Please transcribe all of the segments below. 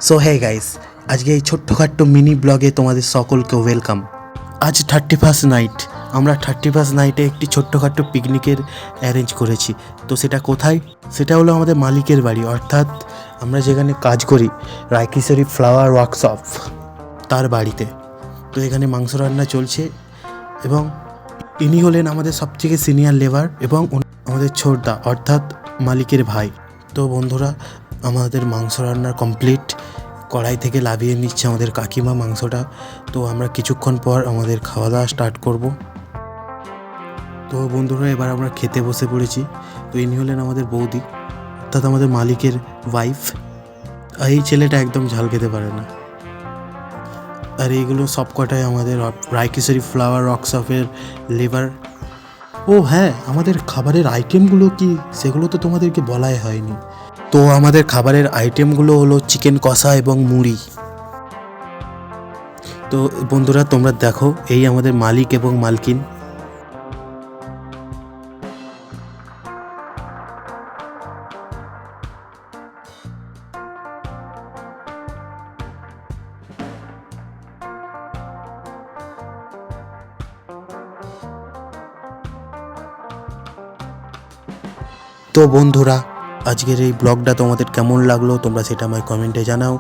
So hey guys, আজকে এই ছোট্টখাট্ট mini ব্লগে তোমাদের সকলকে ওয়েলকাম। আজ 31st নাইট, আমরা 31st নাইটে একটি ছোট্টখাট্ট পিকনিকের অ্যারেঞ্জ করেছি। তো সেটা কোথায়? সেটা হলো আমাদের মালিকের বাড়ি, অর্থাৎ আমরা যেখানে কাজ করি, রায়কিশোরী ফ্লাওয়ার ওয়ার্কশপ, তার বাড়িতে। তো এখানে মাংস রান্না চলছে এবং ইনি হলেন আমাদের সবথেকে সিনিয়র লেবার এবং আমাদের ছোটদা অর্থাৎ মালিকের ভাই। তো বন্ধুরা, আমাদের মাংস রান্নার কমপ্লিট, কড়াই থেকে লাভিয়ে নিচ্ছে আমাদের কাকিমা মাংসটা। তো আমরা কিছুক্ষণ পর আমাদের খাওয়া দাওয়া স্টার্ট করব। তো বন্ধুরা, এবার আমরা খেতে বসে পড়েছি। তো ইনি হলেন আমাদের বৌদি, অর্থাৎ আমাদের মালিকের ওয়াইফ। আর এই ছেলেটা একদম ঝাল খেতে পারে না। আর এইগুলো সবকটাই আমাদের রায়কিশোরী ফ্লাওয়ার ওয়ার্কশপের লেবার। ও হ্যাঁ, আমাদের খাবারের আইটেমগুলো কি, সেগুলো তো তোমাদেরকে বলাই হয়নি। তো আমাদের খাবারের আইটেমগুলো হলো চিকেন কষা এবং মুড়ি। তো বন্ধুরা, তোমরা দেখো, এই আমাদের মালিক এবং মালকিন। তো বন্ধুরা, আজকের এই ব্লগটা তোমাদের কেমন লাগলো তোমরা সেটা আমায় কমেন্টে জানাও,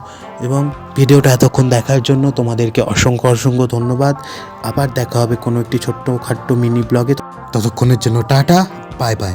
এবং ভিডিওটা এতক্ষণ দেখার জন্য তোমাদেরকে অসংখ্য অসংখ্য ধন্যবাদ। আবার দেখা হবে কোনো একটি ছোট্ট খাট্ট মিনি ব্লগে। ততক্ষণের জন্য টাটা, বাই বাই।